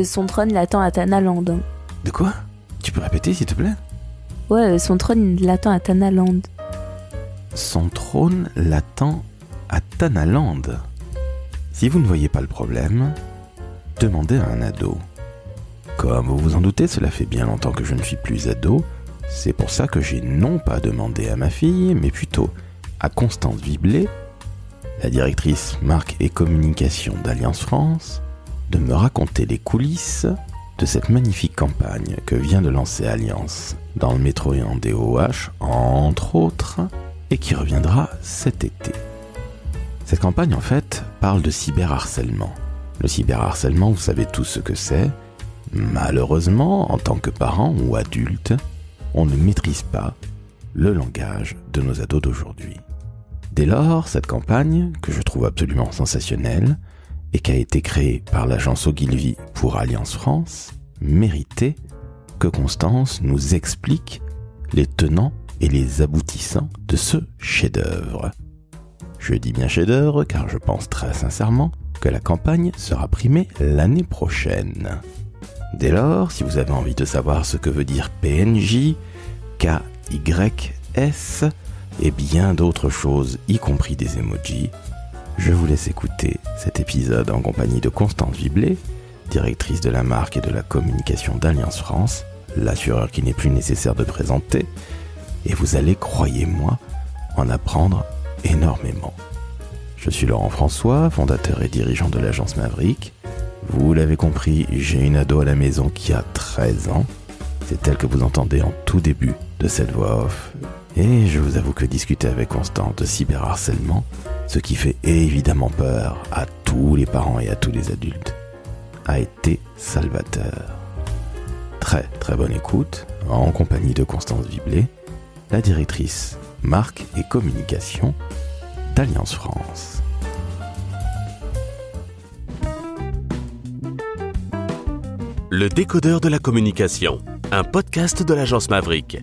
Son trône l'attend à Tanaland. De quoi? Tu peux répéter, s'il te plaît? Ouais, son trône l'attend à Tanaland. Son trône l'attend à Tanaland. Si vous ne voyez pas le problème, demandez à un ado. Comme vous vous en doutez, cela fait bien longtemps que je ne suis plus ado. C'est pour ça que j'ai non pas demandé à ma fille, mais plutôt à Constance Viblet, la directrice marque et communication d'Alliance France, de me raconter les coulisses de cette magnifique campagne que vient de lancer Alliance dans le métro et en DOH, entre autres, et qui reviendra cet été. Cette campagne, en fait, parle de cyberharcèlement. Le cyberharcèlement, vous savez tous ce que c'est. Malheureusement, en tant que parents ou adultes, on ne maîtrise pas le langage de nos ados d'aujourd'hui. Dès lors, cette campagne, que je trouve absolument sensationnelle, et qui a été créée par l'agence Ogilvy pour Alliance France, méritait que Constance nous explique les tenants et les aboutissants de ce chef-d'œuvre. Je dis bien chef-d'œuvre car je pense très sincèrement que la campagne sera primée l'année prochaine. Dès lors, si vous avez envie de savoir ce que veut dire PNJ, KYS et bien d'autres choses, y compris des emojis, je vous laisse écouter cet épisode en compagnie de Constance Viblet, directrice de la marque et de la communication d'Alliance France, l'assureur qui n'est plus nécessaire de présenter, et vous allez, croyez-moi, en apprendre énormément. Je suis Laurent François, fondateur et dirigeant de l'agence Maverick. Vous l'avez compris, j'ai une ado à la maison qui a 13 ans. C'est elle que vous entendez en tout début de cette voix off. Et je vous avoue que discuter avec Constance de cyberharcèlement, ce qui fait évidemment peur à tous les parents et à tous les adultes, a été salvateur. Très très bonne écoute, en compagnie de Constance Viblet, la directrice marque et communication d'Alliance France. Le décodeur de la communication, un podcast de l'agence Maverick.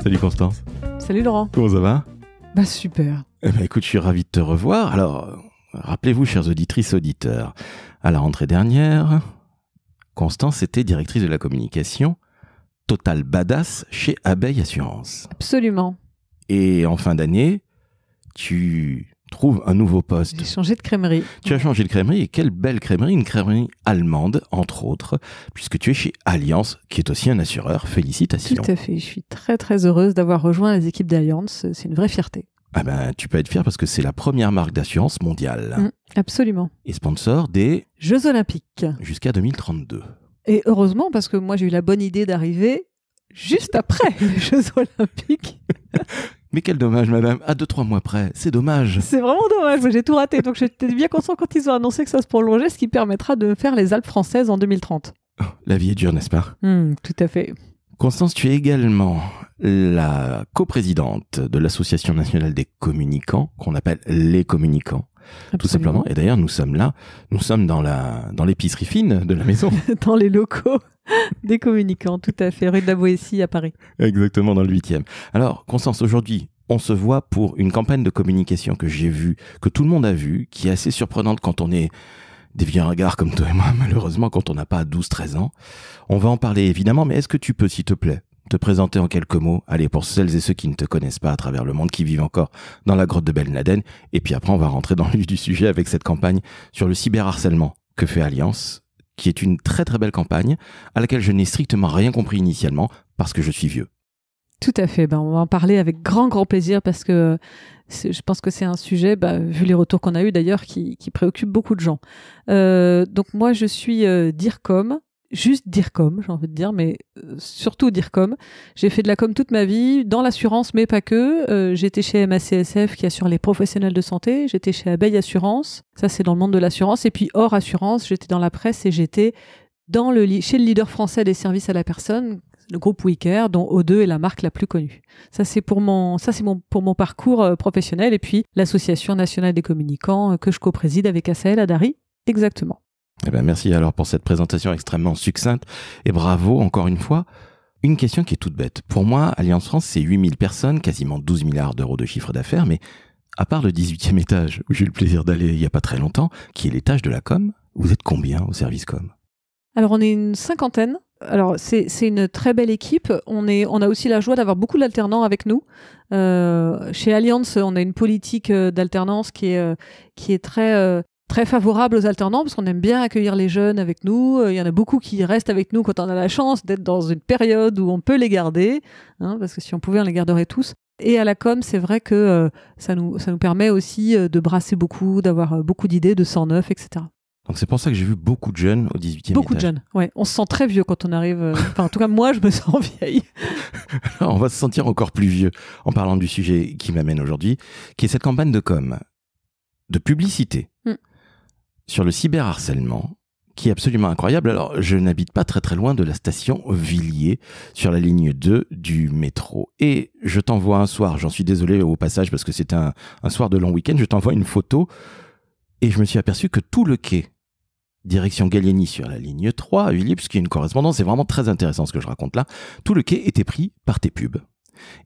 Salut Constance. Salut Laurent. Comment ça va? Bah super. Écoute, je suis ravi de te revoir. Alors, rappelez-vous, chères auditrices, auditeurs, à la rentrée dernière, Constance était directrice de la communication Total Badass chez Abeille Assurance. Absolument. Et en fin d'année, tu trouves un nouveau poste. J'ai changé de crèmerie. Tu as changé de crèmerie, et quelle belle crèmerie, une crèmerie allemande, entre autres, puisque tu es chez Alliance, qui est aussi un assureur. Félicitations. Tout à fait, je suis très très heureuse d'avoir rejoint les équipes d'Alliance, c'est une vraie fierté. Ah ben, tu peux être fier parce que c'est la première marque d'assurance mondiale. Absolument. Et sponsor des Jeux Olympiques. Jusqu'à 2032. Et heureusement, parce que moi j'ai eu la bonne idée d'arriver juste après les Jeux Olympiques. Mais quel dommage, madame. À 2-3 mois près, c'est dommage. C'est vraiment dommage, moi j'ai tout raté. Donc j'étais bien conscient quand ils ont annoncé que ça se prolongeait, ce qui permettra de faire les Alpes françaises en 2030. Oh, la vie est dure, n'est-ce pas? Tout à fait. Constance, tu es également la coprésidente de l'Association nationale des communicants, qu'on appelle les communicants. Absolument. Tout simplement. Et d'ailleurs, nous sommes là, nous sommes dans l'épicerie fine de la maison. Dans les locaux des communicants, tout à fait, rue de la Boétie à Paris. Exactement, dans le 8e. Alors, Constance, aujourd'hui, on se voit pour une campagne de communication que j'ai vue, que tout le monde a vue, qui est assez surprenante quand on est des vieux regards comme toi et moi, malheureusement, quand on n'a pas 12-13 ans. On va en parler évidemment, mais est-ce que tu peux, s'il te plaît, te présenter en quelques mots, allez, pour celles et ceux qui ne te connaissent pas à travers le monde, qui vivent encore dans la grotte de Ben Laden, et puis après on va rentrer dans le vif du sujet avec cette campagne sur le cyberharcèlement que fait Alliance, qui est une très très belle campagne, à laquelle je n'ai strictement rien compris initialement, parce que je suis vieux. Tout à fait, on va en parler avec grand plaisir, parce que je pense que c'est un sujet, vu les retours qu'on a eu d'ailleurs, qui préoccupe beaucoup de gens. Donc moi je suis DIRCOM, juste DIRCOM, j'ai envie de dire, mais surtout DIRCOM. J'ai fait de la com toute ma vie, dans l'assurance, mais pas que. J'étais chez MACSF qui assure les professionnels de santé. J'étais chez Abeille Assurance, ça c'est dans le monde de l'assurance. Et puis hors assurance, j'étais dans la presse et j'étais chez le leader français des services à la personne, le groupe WeCare, dont O2 est la marque la plus connue. Ça c'est pour mon parcours professionnel. Et puis l'Association nationale des communicants que je co-préside avec Asael Adari, exactement. Eh ben merci alors pour cette présentation extrêmement succincte et bravo encore une fois. Une question qui est toute bête. Pour moi, Alliance France, c'est 8000 personnes, quasiment 12 milliards d'euros de chiffre d'affaires, mais À part le 18e étage, où j'ai eu le plaisir d'aller il n'y a pas très longtemps, qui est l'étage de la com, vous êtes combien au service com? Alors, on est une 50aine. Alors, c'est une très belle équipe. On a aussi la joie d'avoir beaucoup d'alternants avec nous. Chez Allianz, on a une politique d'alternance qui est très favorable aux alternants parce qu'on aime bien accueillir les jeunes avec nous. Il y en a beaucoup qui restent avec nous quand on a la chance d'être dans une période où on peut les garder, parce que si on pouvait, on les garderait tous. Et à la com, c'est vrai que ça nous permet aussi de brasser beaucoup, d'avoir beaucoup d'idées, de 109, etc. Donc c'est pour ça que j'ai vu beaucoup de jeunes au 18e étage. Beaucoup de jeunes, ouais. On se sent très vieux quand on arrive. Enfin, en tout cas, moi, je me sens vieille. Alors, on va se sentir encore plus vieux en parlant du sujet qui m'amène aujourd'hui, qui est cette campagne de com, de publicité sur le cyberharcèlement, qui est absolument incroyable. Alors, je n'habite pas très très loin de la station Villiers, sur la ligne 2 du métro. Et je t'envoie un soir, j'en suis désolé au passage parce que c'était un soir de long week-end, je t'envoie une photo et je me suis aperçu que tout le quai direction Gallieni sur la ligne 3 à Villiers, puisqu'il y a une correspondance, c'est vraiment très intéressant ce que je raconte là, tout le quai était pris par tes pubs.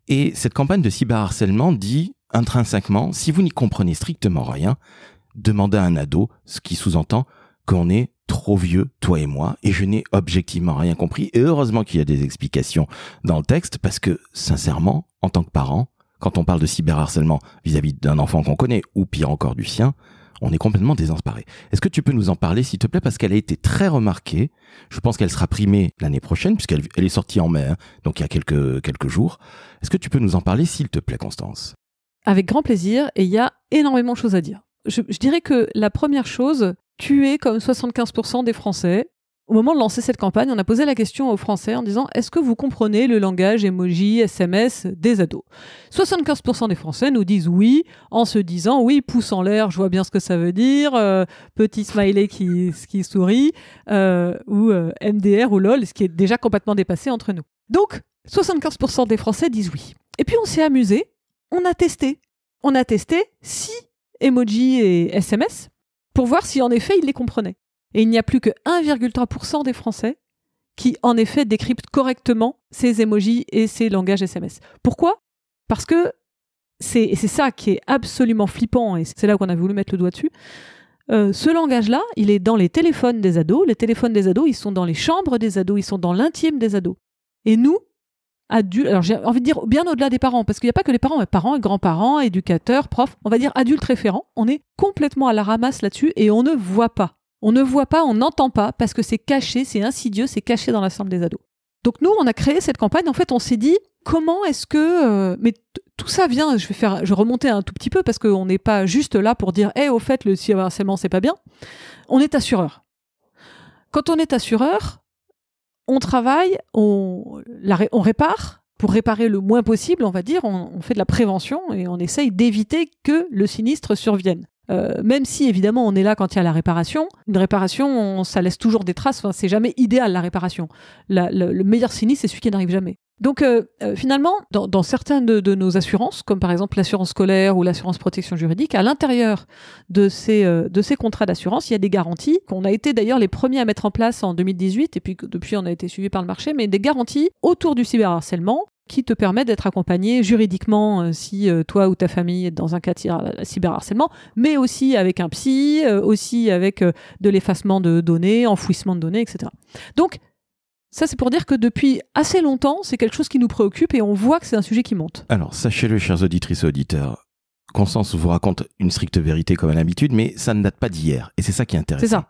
Et cette campagne de cyberharcèlement dit intrinsèquement, si vous n'y comprenez strictement rien, demandez à un ado, ce qui sous-entend qu'on est trop vieux, toi et moi, et je n'ai objectivement rien compris. Et heureusement qu'il y a des explications dans le texte, parce que sincèrement, en tant que parent, quand on parle de cyberharcèlement vis-à-vis d'un enfant qu'on connaît, ou pire encore du sien, on est complètement désemparé. Est-ce que tu peux nous en parler, s'il te plaît, parce qu'elle a été très remarquée. Je pense qu'elle sera primée l'année prochaine, puisqu'elle est sortie en mai, donc il y a quelques jours. Est-ce que tu peux nous en parler, s'il te plaît, Constance? Avec grand plaisir, et il y a énormément de choses à dire. Je dirais que la première chose, tu es comme 75% des Français. Au moment de lancer cette campagne, on a posé la question aux Français en disant « Est-ce que vous comprenez le langage emoji, SMS des ados ?» 75% des Français nous disent oui, en se disant « Oui, pouce en l'air, je vois bien ce que ça veut dire, petit smiley qui sourit, ou MDR ou LOL, ce qui est déjà complètement dépassé entre nous. » Donc, 75% des Français disent oui. Et puis on s'est amusé, on a testé. On a testé 6 emojis et SMS pour voir si en effet ils les comprenaient. Et il n'y a plus que 1,3% des Français qui, en effet, décryptent correctement ces emojis et ces langages SMS. Pourquoi ? Parce que c'est ça qui est absolument flippant, et c'est là qu'on a voulu mettre le doigt dessus. Ce langage-là, il est dans les téléphones des ados. Les téléphones des ados, ils sont dans les chambres des ados, ils sont dans l'intime des ados. Et nous, adultes, alors j'ai envie de dire bien au-delà des parents, parce qu'il n'y a pas que les parents, parents, grands-parents, éducateurs, profs, on va dire adultes référents, on est complètement à la ramasse là-dessus et on ne voit pas. On ne voit pas, on n'entend pas, parce que c'est caché, c'est insidieux, c'est caché dans l'ensemble des ados. Donc nous, on a créé cette campagne, en fait, on s'est dit, comment est-ce que... mais tout ça vient, je vais remonter un tout petit peu, parce qu'on n'est pas juste là pour dire, au fait, le cyberharcèlement, c'est pas bien. On est assureur. Quand on est assureur, on travaille, on répare, pour réparer le moins possible, on va dire, on fait de la prévention, et on essaye d'éviter que le sinistre survienne. Même si évidemment on est là quand il y a la réparation, une réparation ça laisse toujours des traces, c'est jamais idéal la réparation. Le meilleur sinistre c'est celui qui n'arrive jamais. Donc finalement dans certaines de nos assurances, comme par exemple l'assurance scolaire ou l'assurance protection juridique, à l'intérieur de ces contrats d'assurance, il y a des garanties qu'on a été d'ailleurs les premiers à mettre en place en 2018 et puis depuis on a été suivi par le marché, mais des garanties autour du cyberharcèlement qui te permet d'être accompagné juridiquement si toi ou ta famille est dans un cas de cyberharcèlement, mais aussi avec un psy, aussi avec de l'effacement de données, enfouissement de données, etc. Donc, ça c'est pour dire que depuis assez longtemps, c'est quelque chose qui nous préoccupe et on voit que c'est un sujet qui monte. Alors, sachez-le, chers auditrices et auditeurs, Constance vous raconte une stricte vérité comme à l'habitude, mais ça ne date pas d'hier. Et c'est ça qui est intéressant. C'est ça.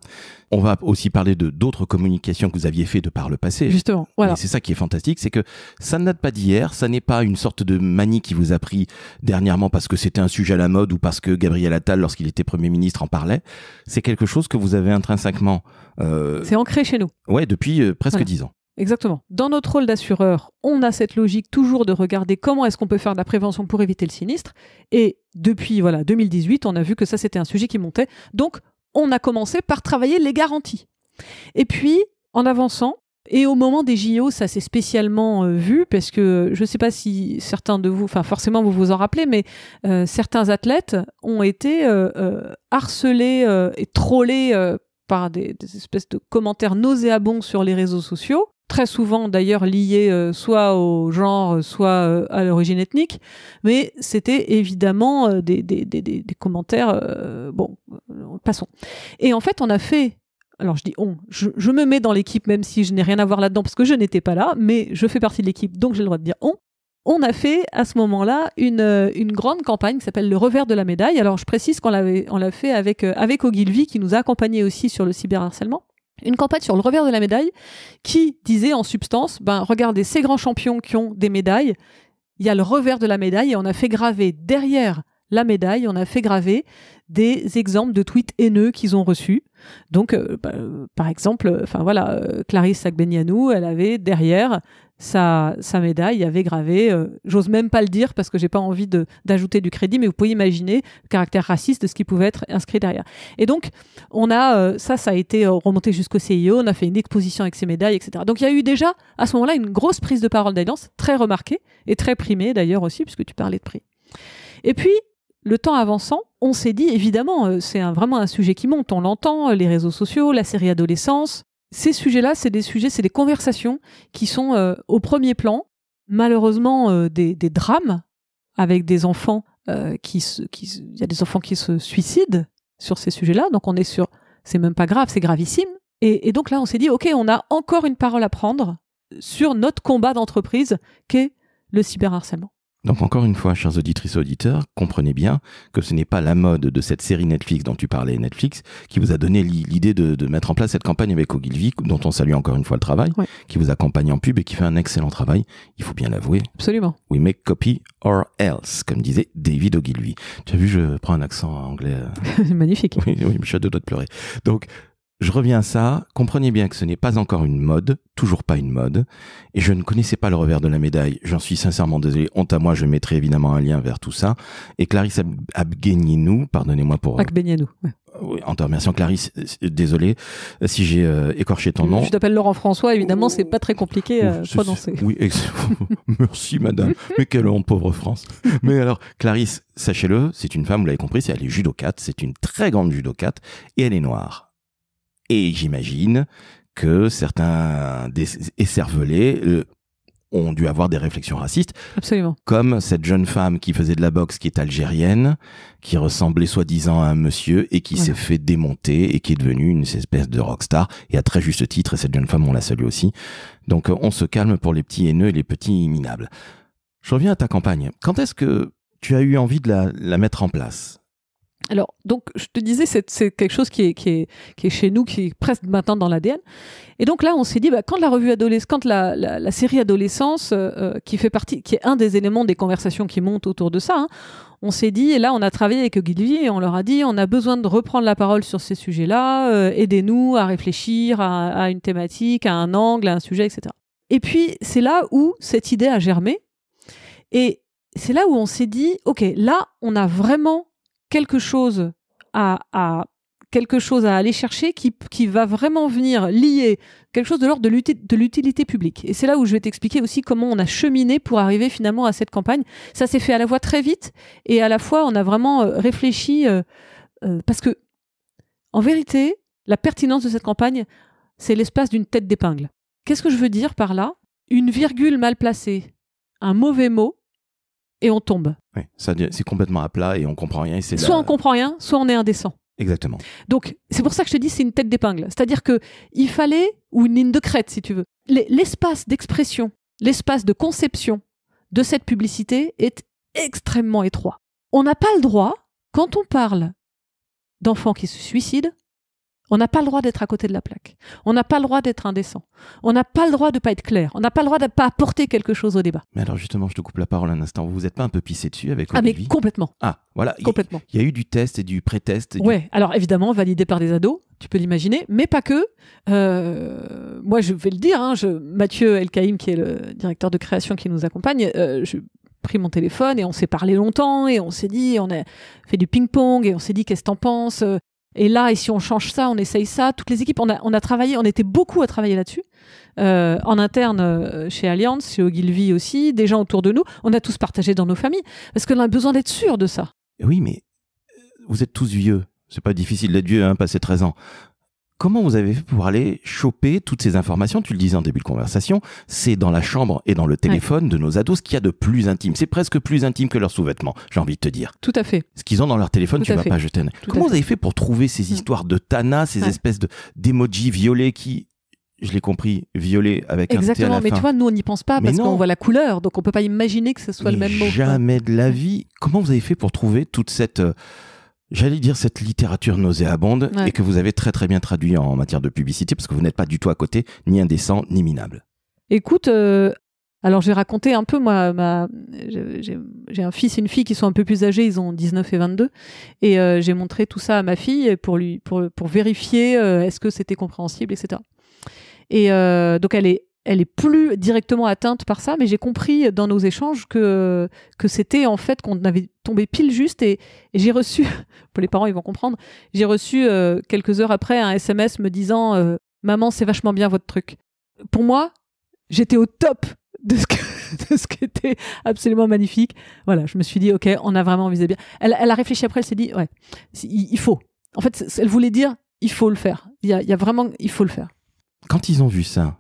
On va aussi parler de d'autres communications que vous aviez fait de par le passé. Justement, voilà. Et c'est ça qui est fantastique, c'est que ça ne date pas d'hier, ça n'est pas une sorte de manie qui vous a pris dernièrement parce que c'était un sujet à la mode ou parce que Gabriel Attal, lorsqu'il était Premier ministre, en parlait. C'est quelque chose que vous avez intrinsèquement... C'est ancré chez nous. Ouais, depuis presque 10 ans. Exactement. Dans notre rôle d'assureur, on a cette logique toujours de regarder comment est-ce qu'on peut faire de la prévention pour éviter le sinistre. Et depuis 2018, on a vu que ça, c'était un sujet qui montait. Donc, on a commencé par travailler les garanties. Et puis, en avançant, et au moment des JO, ça s'est spécialement vu, parce que je ne sais pas si certains de vous, enfin forcément vous vous en rappelez, mais certains athlètes ont été harcelés et trollés par des espèces de commentaires nauséabonds sur les réseaux sociaux, très souvent d'ailleurs liées soit au genre, soit à l'origine ethnique, mais c'était évidemment des commentaires. Passons. Et en fait, on a fait. Alors je dis on, je me mets dans l'équipe même si je n'ai rien à voir là-dedans parce que je n'étais pas là, mais je fais partie de l'équipe, donc j'ai le droit de dire on. On a fait à ce moment-là une grande campagne qui s'appelle le revers de la médaille. Alors je précise qu'on l'a fait avec Ogilvy qui nous a accompagnés aussi sur le cyberharcèlement. Une campagne sur le revers de la médaille qui disait en substance, regardez ces grands champions qui ont des médailles, il y a le revers de la médaille et on a fait graver derrière la médaille, on a fait graver des exemples de tweets haineux qu'ils ont reçus. Donc, par exemple, Clarisse Agbenienou, elle avait derrière sa médaille, il y avait gravé, j'ose même pas le dire parce que j'ai pas envie d'ajouter du crédit, mais vous pouvez imaginer le caractère raciste de ce qui pouvait être inscrit derrière. Et donc, on a, ça a été remonté jusqu'au CIO, on a fait une exposition avec ces médailles, etc. Donc, il y a eu déjà, à ce moment-là, une grosse prise de parole d'Alliance, très remarquée et très primée d'ailleurs aussi, puisque tu parlais de prix. Et puis, le temps avançant, on s'est dit, évidemment, c'est vraiment un sujet qui monte, on l'entend, les réseaux sociaux, la série Adolescence. Ces sujets-là, c'est des conversations qui sont au premier plan. Malheureusement, des drames avec des enfants il y a des enfants qui se suicident sur ces sujets-là. Donc on est sur, c'est même pas grave, c'est gravissime. Et donc là, on s'est dit, ok, on a encore une parole à prendre sur notre combat d'entreprise qu'est le cyberharcèlement. Donc encore une fois, chers auditrices et auditeurs, comprenez bien que ce n'est pas la mode de cette série Netflix dont tu parlais, Netflix, qui vous a donné l'idée de mettre en place cette campagne avec Ogilvy, dont on salue encore une fois le travail, ouais, qui vous accompagne en pub et qui fait un excellent travail, il faut bien l'avouer. Absolument. We make copy or else, comme disait David Ogilvy. Tu as vu, je prends un accent anglais. Magnifique. Oui, je suis à deux doigts de pleurer. Donc, je reviens à ça, comprenez bien que ce n'est pas encore une mode, toujours pas une mode, et je ne connaissais pas le revers de la médaille, j'en suis sincèrement désolé, honte à moi, je mettrai évidemment un lien vers tout ça, et Clarisse Agbenienou, pardonnez-moi pour... Agbenienou, ouais. Oui, en te remerciant Clarisse, désolé si j'ai écorché ton nom. Je t'appelle Laurent François, évidemment, c'est pas très compliqué à prononcer. Oui, merci madame, mais quelle honte, pauvre France. Mais alors, Clarisse, sachez-le, c'est une femme, vous l'avez compris, elle est judokate, c'est une très grande judokate, et elle est noire. Et j'imagine que certains écervelés ont dû avoir des réflexions racistes. Absolument. Comme cette jeune femme qui faisait de la boxe, qui est algérienne, qui ressemblait soi-disant à un monsieur et qui s'est fait démonter et qui est devenue une espèce de rockstar. Et à très juste titre, et cette jeune femme, on la salue aussi. Donc on se calme pour les petits haineux et les petits minables. Je reviens à ta campagne. Quand est-ce que tu as eu envie de la mettre en place ? Alors, donc, je te disais, c'est quelque chose qui est chez nous, qui est presque maintenant dans l'ADN. Et donc là, on s'est dit, quand la revue quand la série Adolescence, qui est un des éléments des conversations qui montent autour de ça, on s'est dit, et là, on a travaillé avec Ogilvy et on leur a dit, on a besoin de reprendre la parole sur ces sujets-là, aidez-nous à réfléchir à une thématique, à un angle, à un sujet, etc. Et puis, c'est là où cette idée a germé. Et c'est là où on s'est dit, ok, là, on a vraiment quelque chose à aller chercher qui va vraiment venir lier quelque chose de l'ordre de l'utilité publique. Et c'est là où je vais t'expliquer aussi comment on a cheminé pour arriver finalement à cette campagne. Ça s'est fait à la fois très vite et à la fois on a vraiment réfléchi parce que en vérité, la pertinence de cette campagne, c'est l'espace d'une tête d'épingle. Qu'est-ce que je veux dire par là ? Une virgule mal placée, un mauvais mot, et on tombe. Oui, c'est complètement à plat et on comprend rien. Soit on comprend rien, soit on est indécent. Exactement. Donc, c'est pour ça que je te dis c'est une tête d'épingle. C'est-à-dire qu'il fallait, ou une ligne de crête si tu veux, l'espace d'expression, l'espace de conception de cette publicité est extrêmement étroit. On n'a pas le droit, quand on parle d'enfants qui se suicident, on n'a pas le droit d'être à côté de la plaque. On n'a pas le droit d'être indécent. On n'a pas le droit de ne pas être clair. On n'a pas le droit de ne pas apporter quelque chose au débat. Mais alors justement, je te coupe la parole un instant. Vous vous êtes pas un peu pissé dessus avec Ogilvy ? Ogilvy ? Mais complètement. Ah, voilà. Complètement. Il y a eu du test et du pré-test. Ouais, alors évidemment, validé par des ados, tu peux l'imaginer, mais pas que. Moi, je vais le dire, Mathieu Elkaïm, qui est le directeur de création qui nous accompagne, je pris mon téléphone et on s'est parlé longtemps et on s'est dit, on a fait du ping-pong et on s'est dit, qu'est-ce que t'en penses ? Et là, et si on change ça, on essaye ça. Toutes les équipes, on a travaillé, on était beaucoup à travailler là-dessus. En interne, chez Allianz, chez Ogilvy aussi, des gens autour de nous. On a tous partagé dans nos familles. Parce qu'on a besoin d'être sûr de ça. Oui, mais vous êtes tous vieux. C'est pas difficile d'être vieux, passer 13 ans. comment vous avez fait pour aller choper toutes ces informations? Tu le disais en début de conversation, c'est dans la chambre et dans le téléphone de nos ados ce qu'il y a de plus intime. C'est presque plus intime que leurs sous-vêtements, j'ai envie de te dire. Tout à fait. Ce qu'ils ont dans leur téléphone, Tout tu à vas fait. pas jeter un œil. Tout Comment à vous avez fait pour trouver ces histoires de Tana, ces espèces d'emojis violets qui, je l'ai compris, violets avec un T à Exactement, la mais fin. tu vois, nous on n'y pense pas Mais parce non. qu'on voit la couleur, donc on peut pas imaginer que ce soit le Mais même mot. jamais de la vie. Comment vous avez fait pour trouver toute cette, j'allais dire cette littérature nauséabonde Ouais. et que vous avez très très bien traduit en matière de publicité parce que vous n'êtes pas du tout à côté, ni indécent, ni minable. Écoute, alors j'ai raconté un peu, moi, j'ai un fils et une fille qui sont un peu plus âgés, ils ont 19 et 22, et j'ai montré tout ça à ma fille pour vérifier est-ce que c'était compréhensible, etc. Et donc elle est plus directement atteinte par ça, mais j'ai compris dans nos échanges que c'était en fait qu'on avait tombé pile juste, et j'ai reçu, pour les parents ils vont comprendre, j'ai reçu quelques heures après un SMS me disant maman, c'est vachement bien votre truc. Pour moi, j'étais au top de ce qui était absolument magnifique. Voilà, je me suis dit, ok, on a vraiment visé bien. Elle a réfléchi après, elle s'est dit, ouais, il faut. En fait, elle voulait dire, il faut le faire. Il y a vraiment, il faut le faire. Quand ils ont vu ça,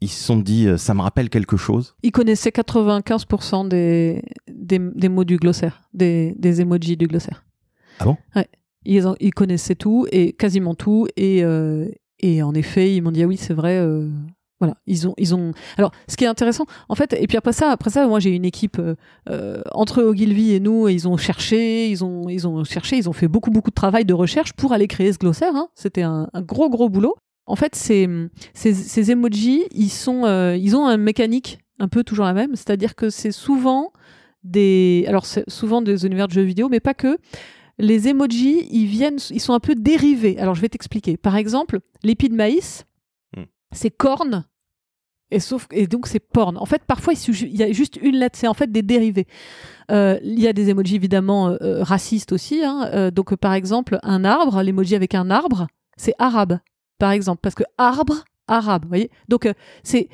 ils se sont dit, ça me rappelle quelque chose. Ils connaissaient 95% des mots du glossaire, des emojis du glossaire. Ah bon? Ouais. Ils connaissaient tout, et quasiment tout, et en effet, ils m'ont dit, ah oui, c'est vrai. Voilà, ils ont. Alors, ce qui est intéressant, en fait, et puis après ça, moi j'ai une équipe entre Ogilvy et nous, et ils ont cherché, ils ont fait beaucoup de travail de recherche pour aller créer ce glossaire. Hein. C'était un gros boulot. En fait, ces emojis, ils ont une mécanique un peu toujours la même, c'est-à-dire que c'est souvent souvent des univers de jeux vidéo, mais pas que. Les emojis, ils sont un peu dérivés. Alors, je vais t'expliquer. Par exemple, l'épi de maïs. C'est corne, et donc c'est porn. En fait, parfois, il y a juste une lettre, c'est en fait des dérivés. Il y a des emojis évidemment racistes aussi. Hein. Donc, par exemple, un arbre, l'emoji avec un arbre, c'est arabe, par exemple, parce que arbre, arabe, vous voyez. Donc, c'est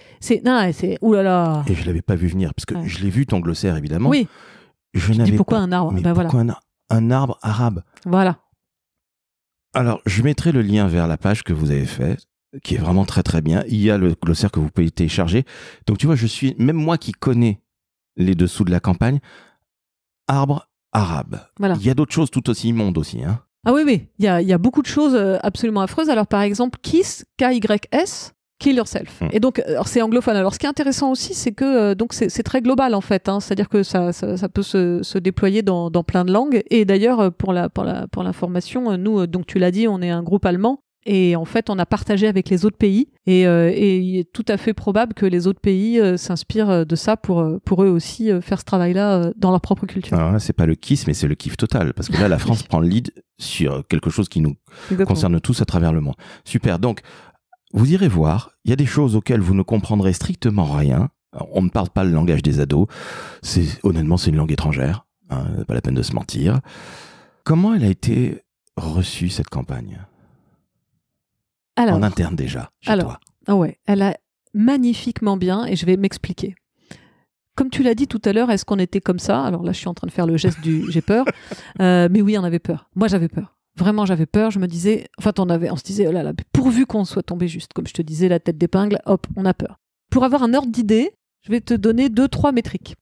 oulala. Et je l'avais pas vu venir, parce que je l'ai vu ton glossaire, évidemment. Oui. Je dis pourquoi un arbre? Mais voilà. pourquoi un arbre arabe? Voilà. Alors, je mettrai le lien vers la page que vous avez faite, qui est vraiment très très bien. Il y a le glossaire que vous pouvez télécharger. Donc tu vois, même moi qui connais les dessous de la campagne, arbre arabe. Voilà. Il y a d'autres choses tout aussi immondes aussi. Hein. Ah oui. Il y a beaucoup de choses absolument affreuses. Alors par exemple, Kiss, K-Y-S, Kill Yourself. Et donc, alors, c'est anglophone. Alors ce qui est intéressant aussi, c'est que donc c'est très global en fait. Hein. C'est-à-dire que ça peut se déployer dans plein de langues. Et d'ailleurs, pour l'information, nous, donc tu l'as dit, on est un groupe allemand. Et en fait, on a partagé avec les autres pays, et il est tout à fait probable que les autres pays s'inspirent de ça pour eux aussi faire ce travail-là dans leur propre culture. Alors là, c'est pas le kiss, mais c'est le kiff total, parce que là, la France prend le lead sur quelque chose qui nous concerne tous à travers le monde. Super. Donc, vous irez voir. Il y a des choses auxquelles vous ne comprendrez strictement rien. Alors, on ne parle pas le langage des ados. Honnêtement, c'est une langue étrangère. Hein, pas la peine de se mentir. Comment elle a été reçue cette campagne? Alors, en interne déjà, chez toi. Ah ouais, elle a magnifiquement bien, et je vais m'expliquer. Comme tu l'as dit tout à l'heure, est-ce qu'on était comme ça? Alors là, je suis en train de faire le geste du j'ai peur. Mais oui, on avait peur. Moi, j'avais peur. Vraiment, j'avais peur. Je me disais, en fait, on se disait, oh là là, pourvu qu'on soit tombé juste. Comme je te disais, la tête d'épingle, hop, on a peur. Pour avoir un ordre d'idée, je vais te donner 2-3 métriques.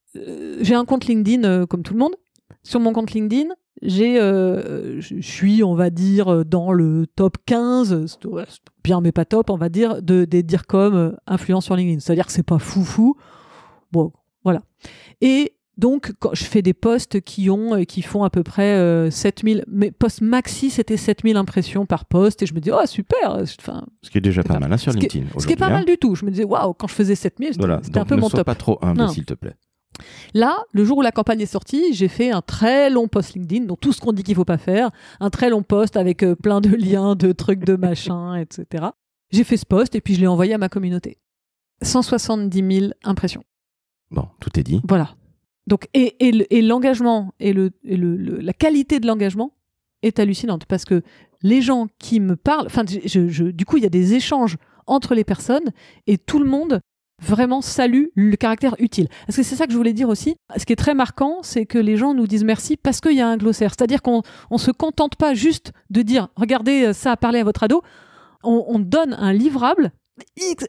J'ai un compte LinkedIn comme tout le monde. Sur mon compte LinkedIn, je suis, on va dire, dans le top 15, bien mais pas top, on va dire, des DIRCOM influents sur LinkedIn. C'est-à-dire que c'est pas foufou. Bon, voilà. Et donc, quand je fais des posts qui font à peu près 7000, mes posts maxi, c'était 7000 impressions par post, et je me dis, oh super. Enfin, ce qui est déjà pas mal hein, sur LinkedIn. Ce qui est pas mal du tout. Je me disais, waouh, quand je faisais 7000, c'était un peu mon top. Ne sois pas trop humble, s'il te plaît. Là, le jour où la campagne est sortie, j'ai fait un très long post LinkedIn, donc tout ce qu'on dit qu'il faut pas faire, un très long post avec plein de liens, de trucs, de machins, etc. J'ai fait ce post et puis je l'ai envoyé à ma communauté. 170 000 impressions. Bon, tout est dit. Voilà. Donc, et l'engagement et la qualité de l'engagement est hallucinante parce que les gens qui me parlent, enfin, du coup, il y a des échanges entre les personnes et tout le monde vraiment salue le caractère utile. Parce que c'est ça que je voulais dire aussi. Ce qui est très marquant, c'est que les gens nous disent merci parce qu'il y a un glossaire. C'est-à-dire qu'on ne se contente pas juste de dire « Regardez, ça a parlé à votre ado ». On donne un livrable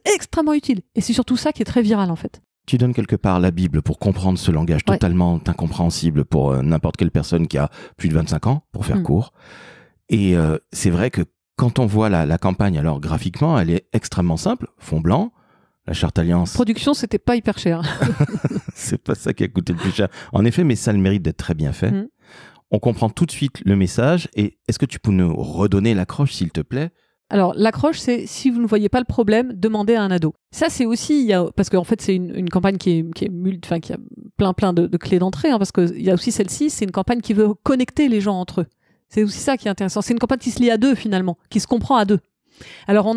extrêmement utile. Et c'est surtout ça qui est très viral, en fait. Tu donnes quelque part la Bible pour comprendre ce langage totalement incompréhensible pour n'importe quelle personne qui a plus de 25 ans, pour faire court. Et c'est vrai que quand on voit la campagne, alors graphiquement, elle est extrêmement simple. Fond blanc, la charte alliance. Production, c'était pas hyper cher. C'est pas ça qui a coûté le plus cher. En effet, mais ça a le mérite d'être très bien fait. On comprend tout de suite le message. Et est-ce que tu peux nous redonner l'accroche, s'il te plaît ? Alors, l'accroche, c'est si vous ne voyez pas le problème, demandez à un ado. Ça, c'est aussi, parce qu'en fait, c'est une campagne qui a plein de clés d'entrée, parce qu'il y a aussi celle-ci, c'est une campagne qui veut connecter les gens entre eux. C'est aussi ça qui est intéressant. C'est une campagne qui se lie à deux, finalement, qui se comprend à deux. Alors,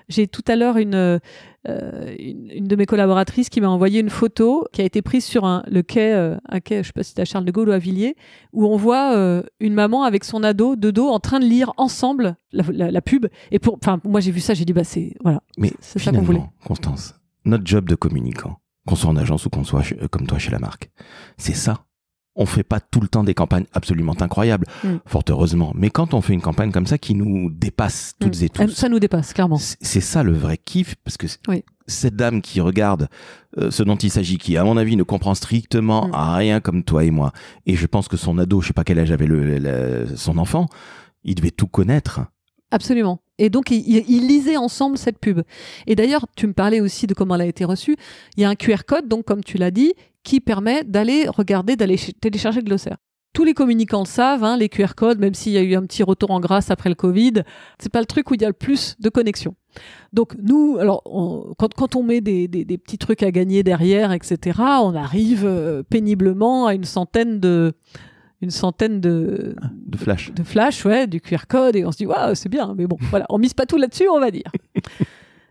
j'ai tout à l'heure une de mes collaboratrices qui m'a envoyé une photo qui a été prise sur un quai, je sais pas si c'est à Charles de Gaulle ou à Villiers, où on voit une maman avec son ado de dos en train de lire ensemble la pub. Et moi j'ai vu ça, j'ai dit voilà. Mais c'est ça qu'on voulait. Constance, notre job de communicant, qu'on soit en agence ou qu'on soit comme toi chez la marque, c'est ça. On fait pas tout le temps des campagnes absolument incroyables, fort heureusement. Mais quand on fait une campagne comme ça qui nous dépasse toutes et tous. Ça nous dépasse, clairement. C'est ça le vrai kiff, parce que cette dame qui regarde ce dont il s'agit, qui à mon avis ne comprend strictement à rien comme toi et moi, et je pense que son ado, je sais pas quel âge avait son enfant, il devait tout connaître. Absolument. Et donc, ils lisaient ensemble cette pub. Et d'ailleurs, tu me parlais aussi de comment elle a été reçue. Il y a un QR code, donc comme tu l'as dit, qui permet d'aller télécharger le glossaire. Tous les communicants le savent, les QR codes, même s'il y a eu un petit retour en grâce après le Covid, c'est pas le truc où il y a le plus de connexion. Donc nous, alors quand on met des petits trucs à gagner derrière, etc., on arrive péniblement à une centaine de flash, du QR code, et on se dit waouh, c'est bien, mais bon, voilà, on mise pas tout là-dessus, on va dire.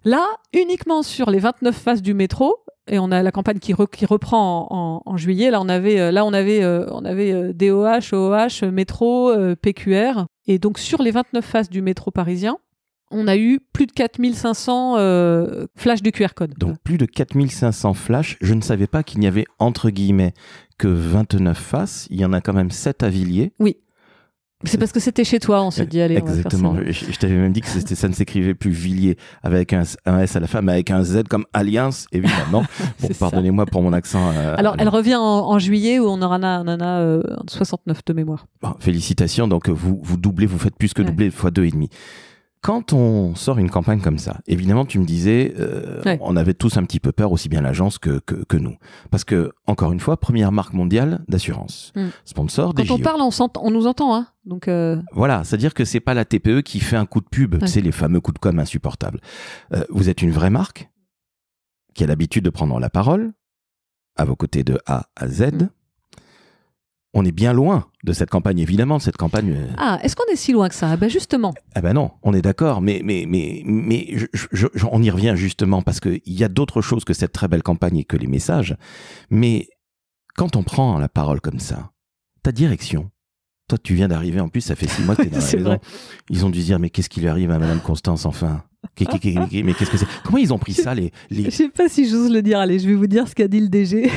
Là, uniquement sur les 29 phases du métro, et on a la campagne qui reprend en juillet. Là, on avait DOH, OH, métro, PQR, et donc sur les 29 phases du métro parisien, on a eu plus de 4500 flashs du QR code. Donc plus de 4500 flashs. Je ne savais pas qu'il n'y avait entre guillemets que 29 faces. Il y en a quand même 7 à Villiers. Oui. C'est parce que c'était chez toi, on s'est dit, allez, exactement. On va faire ça. Je t'avais même dit que ça ne s'écrivait plus Villiers avec un S à la fin, mais avec un Z comme Alliance, évidemment. Bon, pardonnez-moi pour mon accent. Alors, elle revient en juillet où on en a 69 de mémoire. Bon, félicitations. Donc, vous doublez, vous faites plus que doubler fois 2,5. Quand on sort une campagne comme ça, évidemment, tu me disais, on avait tous un petit peu peur, aussi bien l'agence que nous. Parce que, encore une fois, première marque mondiale d'assurance. Sponsor des JO. Quand on parle, on nous entend, hein. Donc Voilà, c'est-à-dire que c'est pas la TPE qui fait un coup de pub, tu sais, les fameux coups de com' insupportables. Vous êtes une vraie marque qui a l'habitude de prendre la parole, à vos côtés de A à Z. On est bien loin de cette campagne, évidemment, cette campagne. Ah, est-ce qu'on est si loin que ça ? Ben justement. Ah ben non, on est d'accord, mais on y revient justement parce que il y a d'autres choses que cette très belle campagne et que les messages. Mais quand on prend la parole comme ça, ta direction, toi tu viens d'arriver, en plus ça fait 6 mois que t'es dans la maison. Vrai. Ils ont dû se dire mais qu'est-ce qui lui arrive à Madame Constance enfin ? Mais qu'est-ce que c'est ? Comment ils ont pris ça les... Je sais pas si j'ose le dire. Allez, je vais vous dire ce qu'a dit le DG.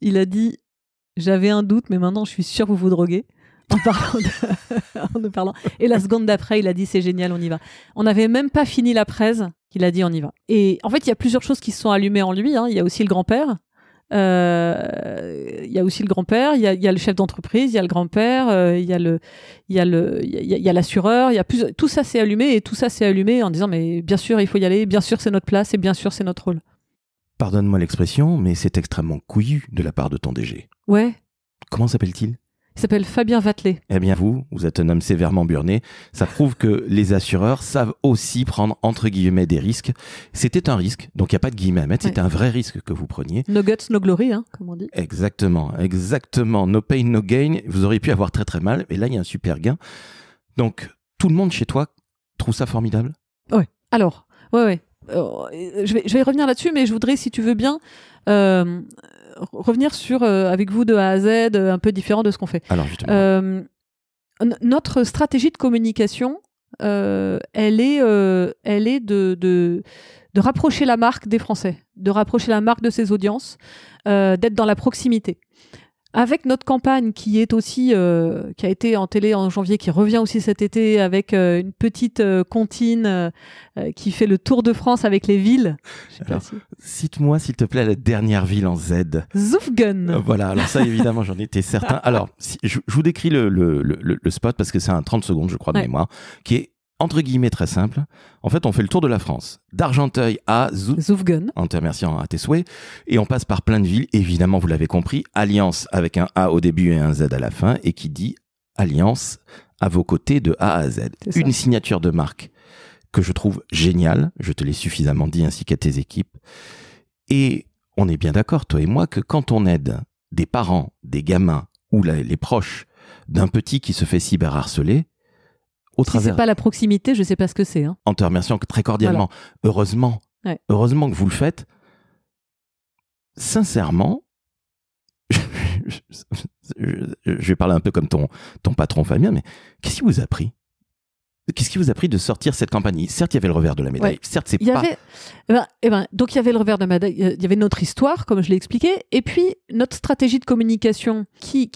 Il a dit. J'avais un doute, mais maintenant je suis sûre que vous vous droguez. En nous parlant. Et la seconde d'après, il a dit c'est génial, on y va. On n'avait même pas fini la presse qu'il a dit on y va. Et en fait, il y a plusieurs choses qui se sont allumées en lui. Il y a aussi le grand-père. Il y a le chef d'entreprise, il y a le grand-père, il y a l'assureur. Tout ça s'est allumé, et tout ça s'est allumé en disant mais bien sûr il faut y aller, bien sûr c'est notre place et bien sûr c'est notre rôle. Pardonne-moi l'expression, mais c'est extrêmement couillu de la part de ton DG. Ouais. Comment s'appelle-t-il ? Il s'appelle Fabien Vatelet. Eh bien, vous êtes un homme sévèrement burné. Ça prouve que les assureurs savent aussi prendre, entre guillemets, des risques. C'était un risque, donc il n'y a pas de guillemets à mettre, c'était un vrai risque que vous preniez. No guts, no glory, comme on dit. Exactement. No pain, no gain. Vous auriez pu avoir très très mal, mais là, il y a un super gain. Donc, tout le monde chez toi trouve ça formidable ? Ouais. Alors, ouais. Je vais revenir là-dessus, mais je voudrais, si tu veux bien, revenir sur, avec vous de A à Z, un peu différent de ce qu'on fait. Alors, justement. Notre stratégie de communication, elle est de rapprocher la marque des Français, de rapprocher la marque de ses audiences, d'être dans la proximité. avec notre campagne qui est aussi qui a été en télé en janvier, qui revient aussi cet été avec une petite comptine qui fait le tour de France avec les villes. Je sais pas si... Cite-moi s'il te plaît la dernière ville en Z. Zufgen. Voilà, alors ça évidemment j'en étais certain. Alors je vous décris le spot parce que c'est un 30 secondes je crois de mémoire qui est entre guillemets très simple. En fait on fait le tour de la France d'Argenteuil à Zufgen, en te remerciant à tes souhaits, et on passe par plein de villes, évidemment vous l'avez compris, Alliance avec un A au début et un Z à la fin, et qui dit Alliance à vos côtés de A à Z. Une signature de marque que je trouve géniale, je te l'ai suffisamment dit ainsi qu'à tes équipes, et on est bien d'accord toi et moi que quand on aide des parents, des gamins ou les proches d'un petit qui se fait cyberharceler, si c'est pas la proximité, je sais pas ce que c'est. Hein. En te remerciant très cordialement. Voilà. Heureusement que vous le faites. Sincèrement, je vais parler un peu comme ton patron Fabien, mais qu'est-ce qui vous a pris ? Qu'est-ce qui vous a pris de sortir cette campagne ? Certes, il y avait le revers de la médaille. Certes, c'est pas... donc, il y avait le revers de la médaille. Il y avait notre histoire, comme je l'ai expliqué, et puis notre stratégie de communication qui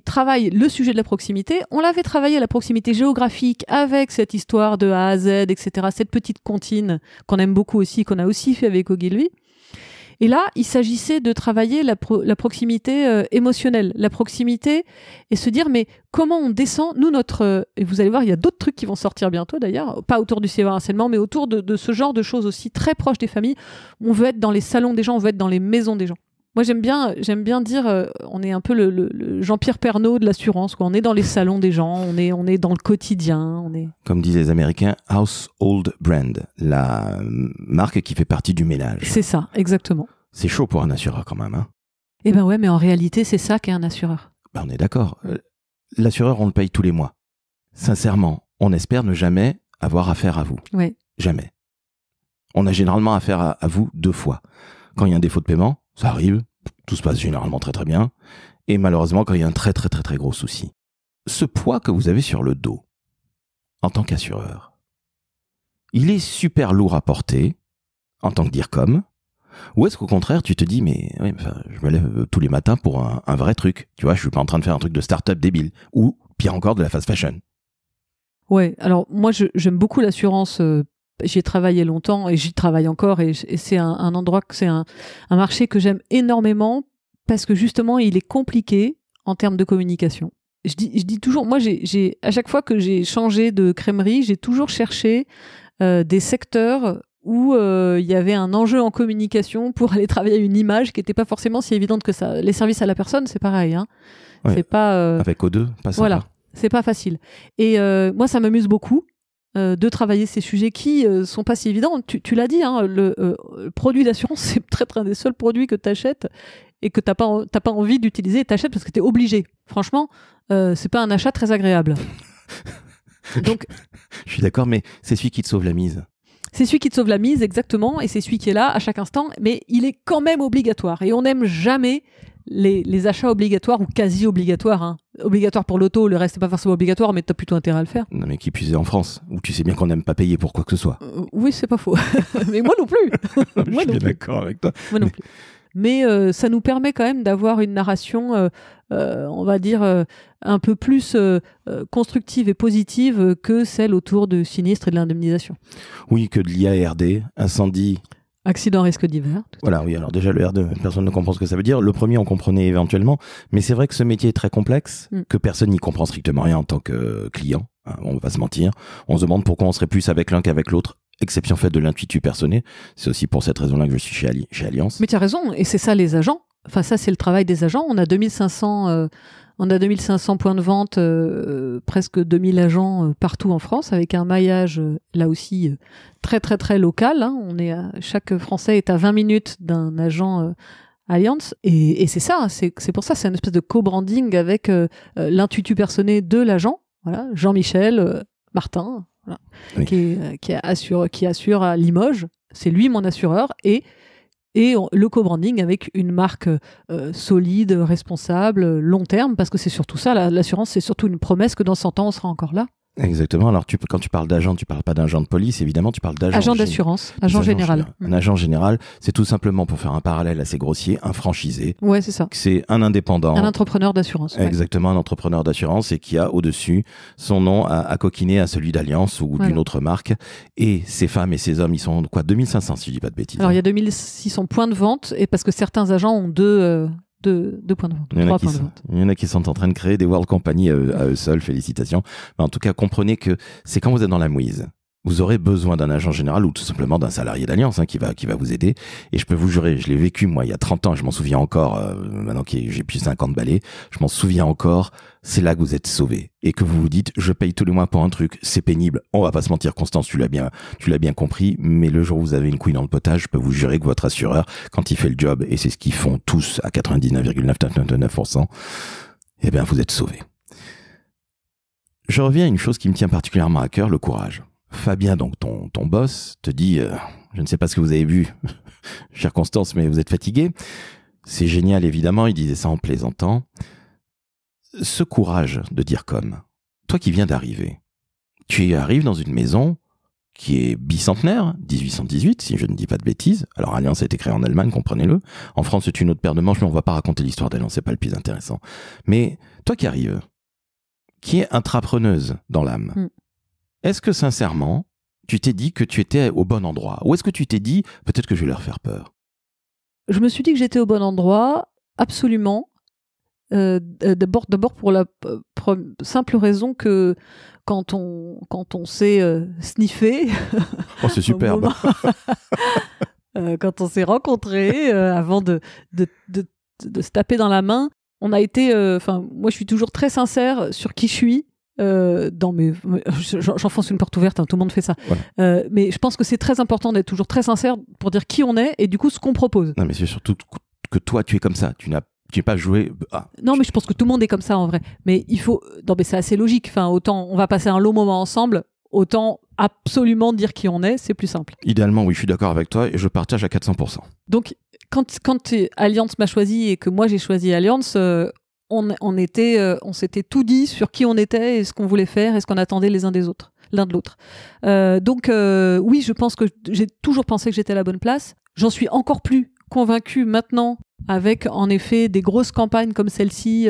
travaille le sujet de la proximité. On l'avait travaillé à la proximité géographique avec cette histoire de A à Z, etc. Cette petite comptine qu'on aime beaucoup aussi, qu'on a aussi fait avec Ogilvy. Et là, il s'agissait de travailler la proximité émotionnelle, la proximité, et se dire, mais comment on descend, nous, et vous allez voir, il y a d'autres trucs qui vont sortir bientôt d'ailleurs, pas autour du cyberharcèlement, mais autour de ce genre de choses aussi très proches des familles. On veut être dans les salons des gens, on veut être dans les maisons des gens. Moi, j'aime bien dire, on est un peu le Jean-Pierre Pernaut de l'assurance, quoi. On est dans les salons des gens, on est dans le quotidien. Comme disent les Américains, household brand, la marque qui fait partie du ménage. C'est ça, exactement. C'est chaud pour un assureur quand même. Hein. Eh ben ouais, mais en réalité, c'est ça qu'est un assureur. Ben on est d'accord. L'assureur, on le paye tous les mois. Sincèrement, on espère ne jamais avoir affaire à vous. Oui. Jamais. On a généralement affaire à vous 2 fois. Quand il y a un défaut de paiement, ça arrive, tout se passe généralement très très bien, et malheureusement quand il y a un très très très très gros souci. Ce poids que vous avez sur le dos, en tant qu'assureur, il est super lourd à porter, en tant que DIRCOM, ou est-ce qu'au contraire tu te dis, mais oui, enfin, je me lève tous les matins pour un vrai truc, tu vois, je suis pas en train de faire un truc de start-up débile, ou pire encore de la fast fashion. Ouais, alors moi j'aime beaucoup l'assurance. J'y ai travaillé longtemps et j'y travaille encore, et c'est un endroit, c'est un marché que j'aime énormément parce que justement il est compliqué en termes de communication. Je dis toujours, moi à chaque fois que j'ai changé de crèmerie, j'ai toujours cherché des secteurs où il y avait un enjeu en communication pour aller travailler une image qui n'était pas forcément si évidente que ça. Les services à la personne, c'est pareil. Hein. Ouais, c'est pas, avec O2, pas ça. Voilà, c'est pas facile. Et moi, ça m'amuse beaucoup. De travailler ces sujets qui sont pas si évidents. Tu l'as dit, hein, le produit d'assurance, c'est peut-être un des seuls produits que tu achètes et que t'as pas envie d'utiliser et t'achètes parce que t'es obligé. Franchement, c'est pas un achat très agréable. Donc, je suis d'accord, mais c'est celui qui te sauve la mise. C'est celui qui te sauve la mise, exactement, et c'est celui qui est là à chaque instant, mais il est quand même obligatoire. Et on n'aime jamais les achats obligatoires ou quasi obligatoires. Hein. Obligatoire pour l'auto, le reste n'est pas forcément obligatoire, mais tu as plutôt intérêt à le faire. Non, mais qui puisait en France, où tu sais bien qu'on n'aime pas payer pour quoi que ce soit. Oui, c'est pas faux. Mais moi non plus. Je suis bien d'accord avec toi. Moi non plus. Mais ça nous permet quand même d'avoir une narration, on va dire, un peu plus constructive et positive que celle autour de sinistres et de l'indemnisation. Oui, que de l'IARD, incendie... Accident, risque divers. Voilà, oui, alors déjà le R2, personne ne comprend ce que ça veut dire. Le premier, on comprenait éventuellement, mais c'est vrai que ce métier est très complexe, que personne n'y comprend strictement rien en tant que client, hein, on va pas se mentir. On se demande pourquoi on serait plus avec l'un qu'avec l'autre, exception faite de l'intuitu personnel. C'est aussi pour cette raison-là que je suis chez Alliance. Mais tu as raison, et c'est ça les agents. Enfin, ça, c'est le travail des agents. On a 2500 points de vente, presque 2000 agents partout en France, avec un maillage, là aussi, très, très, très local. Hein. Chaque Français est à 20 minutes d'un agent Alliance. Et c'est ça, c'est pour ça, c'est une espèce de co-branding avec l'intuitu personnel de l'agent. Voilà, Jean-Michel Martin, voilà, oui. qui assure à Limoges. C'est lui mon assureur. Et le co-branding avec une marque solide, responsable, long terme, parce que c'est surtout ça, l'assurance, c'est surtout une promesse que dans 100 ans, on sera encore là. Exactement. Alors, quand tu parles d'agent, tu parles pas d'agent de police, évidemment, tu parles d'agent. Agent d'assurance, agent général. Un agent général, c'est tout simplement, pour faire un parallèle assez grossier, un franchisé. Ouais, c'est ça. C'est un indépendant. Un entrepreneur d'assurance. Exactement, un entrepreneur d'assurance et qui a au-dessus son nom à coquiner à celui d'Allianz ou d'une autre marque. Et ces femmes et ces hommes, ils sont quoi, 2500 si je dis pas de bêtises. Alors, il y a 2600 points de vente et parce que certains agents ont deux points de vente. Il y en a qui sont en train de créer des world companies à eux seuls, félicitations. Mais en tout cas, comprenez que c'est quand vous êtes dans la mouise. Vous aurez besoin d'un agent général ou tout simplement d'un salarié d'Allianz qui va vous aider. Et je peux vous jurer, je l'ai vécu moi il y a 30 ans, je m'en souviens encore, maintenant que j'ai plus 50 balais, je m'en souviens encore, c'est là que vous êtes sauvé. Et que vous vous dites, je paye tous les mois pour un truc, c'est pénible, on va pas se mentir, Constance, tu l'as bien compris, mais le jour où vous avez une couille dans le potage, je peux vous jurer que votre assureur, quand il fait le job, et c'est ce qu'ils font tous à 99,999%, eh bien vous êtes sauvé. Je reviens à une chose qui me tient particulièrement à cœur, le courage. Fabien, donc ton boss, te dit je ne sais pas ce que vous avez vu, chère Constance, mais vous êtes fatiguée. C'est génial, évidemment, il disait ça en plaisantant. Ce courage de dire comme, toi qui viens d'arriver, tu arrives dans une maison qui est bicentenaire, 1818, si je ne dis pas de bêtises. Alors Allianz a été créé en Allemagne, comprenez-le. En France, c'est une autre paire de manches, mais on ne va pas raconter l'histoire d'Allianz, c'est pas le plus intéressant. Mais toi qui arrives, qui est intrapreneuse dans l'âme, est-ce que sincèrement, tu t'es dit que tu étais au bon endroit? Ou est-ce que tu t'es dit, peut-être que je vais leur faire peur? Je me suis dit que j'étais au bon endroit, absolument. D'abord pour la simple raison que quand on s'est sniffé... Oh, c'est superbe. Quand on s'est rencontrés, avant de se taper dans la main, on a été... moi, je suis toujours très sincère sur qui je suis. J'enfonce une porte ouverte, tout le monde fait ça. Ouais. Mais je pense que c'est très important d'être toujours très sincère pour dire qui on est et du coup ce qu'on propose. Non, mais c'est surtout que toi tu es comme ça. Tu n'es pas joué. Non, mais je pense que tout le monde est comme ça en vrai. Mais il faut. Non, mais c'est assez logique. Autant on va passer un long moment ensemble, autant absolument dire qui on est, c'est plus simple. Idéalement, oui, je suis d'accord avec toi et je partage à 400%. Donc, quand Allianz m'a choisi et que moi j'ai choisi Allianz. On s'était tout dit sur qui on était et ce qu'on voulait faire et ce qu'on attendait l'un de l'autre. Donc oui, je pense que j'ai toujours pensé que j'étais à la bonne place. J'en suis encore plus convaincue maintenant avec en effet des grosses campagnes comme celle-ci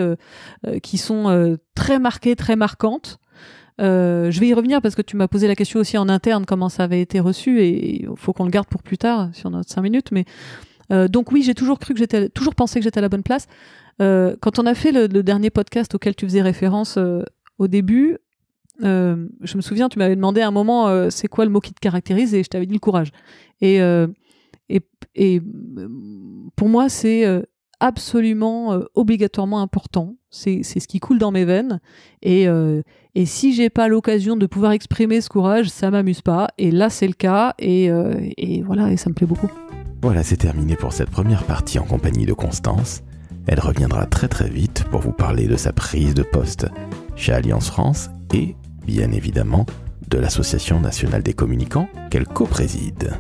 qui sont très marquées, très marquantes. Je vais y revenir parce que tu m'as posé la question aussi en interne comment ça avait été reçu et il faut qu'on le garde pour plus tard si on a 5 minutes. Mais donc oui, j'ai toujours pensé que j'étais à la bonne place. Quand on a fait le dernier podcast auquel tu faisais référence au début, je me souviens, tu m'avais demandé à un moment c'est quoi le mot qui te caractérise et je t'avais dit le courage. Et pour moi, c'est absolument obligatoirement important. C'est ce qui coule dans mes veines. Et si j'ai pas l'occasion de pouvoir exprimer ce courage, ça m'amuse pas. Et là, c'est le cas. Et voilà, et ça me plaît beaucoup. Voilà, c'est terminé pour cette première partie en compagnie de Constance. Elle reviendra très très vite pour vous parler de sa prise de poste chez Allianz France et, bien évidemment, de l'Association nationale des communicants qu'elle co-préside.